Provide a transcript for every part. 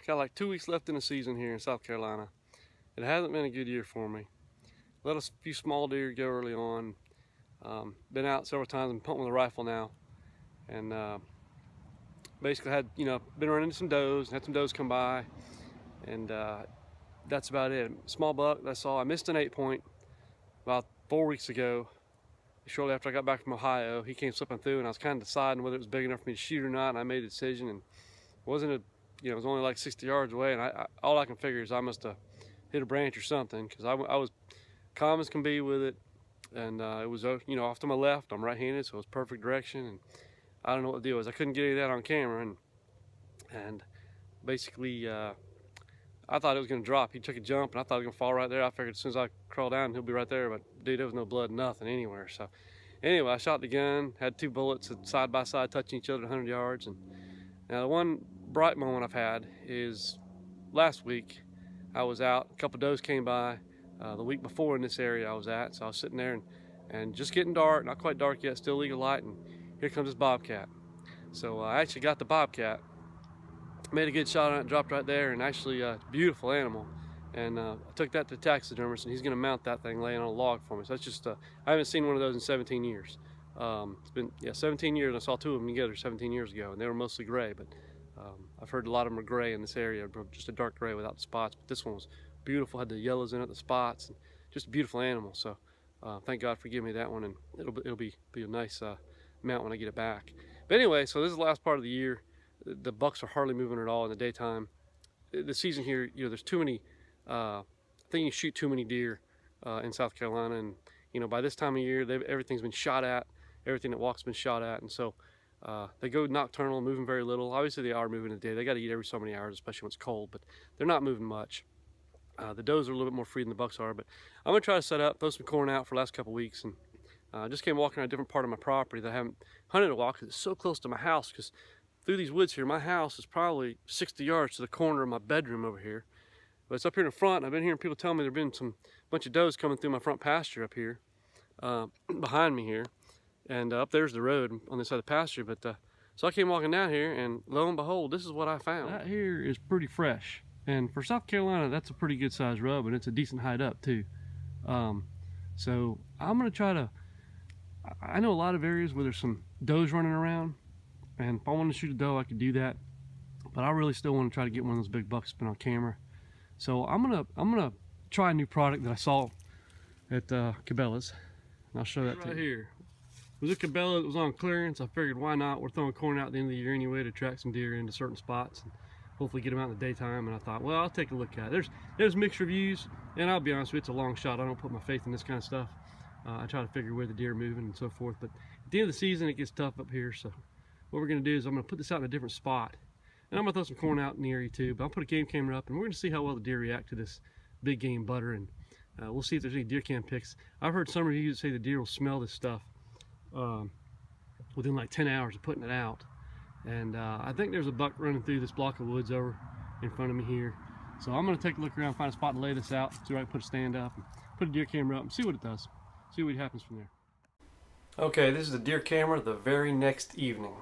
got like 2 weeks left in the season here in South Carolina. It hasn't been a good year for me. Let a few small deer go early on. Been out several times and hunting with a rifle now, and basically had, been running into some does, had some does come by, and that's about it. Small buck, that's all. I missed an 8-point about 4 weeks ago. Shortly after I got back from Ohio, he came slipping through, and I was kind of deciding whether it was big enough for me to shoot or not, and I made a decision, and it was only like 60 yards away, and all I can figure is I must have hit a branch or something, because I was calm as can be with it, and it was off to my left. I'm right-handed, so it was perfect direction, and I don't know what the deal was. I couldn't get any of that on camera, and basically I thought it was going to drop. He took a jump, and I thought it was going to fall right there. I figured as soon as I crawl down, he'll be right there, but dude, there was no blood, nothing anywhere. So anyway, I shot the gun, had 2 bullets side by side touching each other at 100 yards, and now the one bright moment I've had is last week. I was out, a couple does came by. The week before in this area I was at, so I was sitting there and just getting dark, not quite dark yet, still legal light, and here comes this bobcat. So I actually got the bobcat, made a good shot on it, dropped right there, and actually a beautiful animal. And I took that to the taxidermist, and he's going to mount that thing laying on a log for me. So that's just, I haven't seen one of those in 17 years. It's been 17 years. I saw 2 of them together 17 years ago, and they were mostly gray, but I've heard a lot of them are gray in this area, just a dark gray without the spots. But this one was beautiful, had the yellows in it, the spots, and just a beautiful animal. So thank God for giving me that one, and it'll be a nice mount when I get it back. But anyway, so this is the last part of the year. The bucks are hardly moving at all in the daytime. The season here, there's too many. I think you shoot too many deer in South Carolina, and by this time of year, everything's been shot at. Everything that walks has been shot at, and so they go nocturnal, moving very little. Obviously, they are moving in the day. They got to eat every so many hours, especially when it's cold, but they're not moving much. The does are a little bit more free than the bucks are, but I'm gonna try to set up, throw some corn out for the last couple weeks, and I just came walking on a different part of my property that I haven't hunted a while because it's so close to my house. Because through these woods here, my house is probably 60 yards to the corner of my bedroom over here. But it's up here in the front. I've been hearing people tell me there've been bunch of does coming through my front pasture up here, behind me here, and up there's the road on this side of the pasture. But so I came walking down here, and lo and behold, this is what I found. That here is pretty fresh, and for South Carolina, that's a pretty good sized rub, and it's a decent height up too. So I'm gonna try to. I know a lot of areas where there's some does running around, and if I want to shoot a doe, I could do that. But I really still want to try to get one of those big bucks spin on camera. So I'm gonna try a new product that I saw at Cabela's, and I'll show that to you. Right here. It was a Cabela that was on clearance. I figured why not? We're throwing corn out at the end of the year anyway to attract some deer into certain spots and hopefully get them out in the daytime. And I thought, well, I'll take a look at it. There's mixed reviews, and I'll be honest with you, it's a long shot. I don't put my faith in this kind of stuff. I try to figure where the deer are moving and so forth. But at the end of the season, it gets tough up here. So what we're gonna do is I'm gonna put this out in a different spot. And I'm gonna throw some corn out in the area too, but I'll put a game camera up, and we're gonna see how well the deer react to this big game butter, and we'll see if there's any deer cam pics. I've heard some reviews say the deer will smell this stuff within like 10 hours of putting it out. And I think there's a buck running through this block of woods over in front of me here. So I'm gonna take a look around, find a spot to lay this out, see where I can put a stand up, and put a deer camera up and see what it does. See what happens from there. Okay, this is the deer camera the very next evening.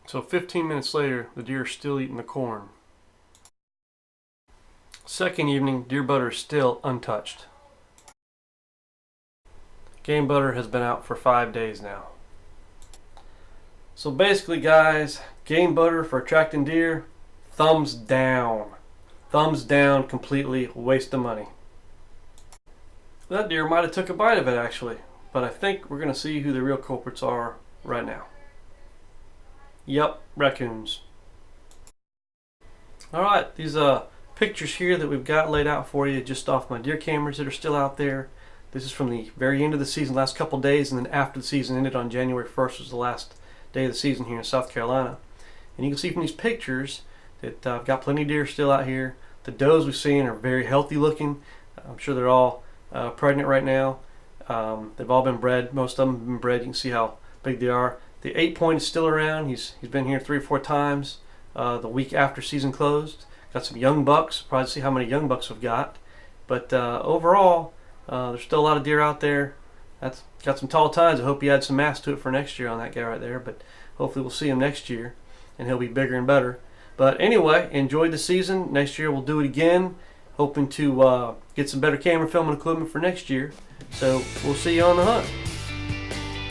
So 15 minutes later, the deer are still eating the corn. Second evening, deer butter is still untouched. Game butter has been out for 5 days now. So basically, guys, game butter for attracting deer, thumbs down. Thumbs down completely, waste of money. That deer might have took a bite of it actually, but I think we're going to see who the real culprits are right now. Yep, raccoons. Alright, these pictures here that we've got laid out for you just off my deer cameras that are still out there. This is from the very end of the season, last couple days, and then after the season ended on January 1st was the last day of the season here in South Carolina. And you can see from these pictures that I've got plenty of deer still out here. The does we've seen are very healthy looking. I'm sure they're all pregnant right now. They've all been bred. Most of them have been bred. You can see how big they are. The 8-point is still around. He's been here 3 or 4 times the week after season closed. Got some young bucks. Probably see how many young bucks we've got. But overall, there's still a lot of deer out there. That's got some tall tines. I hope he adds some mass to it for next year on that guy right there. But hopefully we'll see him next year, and he'll be bigger and better. But anyway, enjoyed the season. Next year we'll do it again. Hoping to get some better camera filming equipment for next year. So we'll see you on the hunt.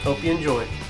Hope you enjoy it.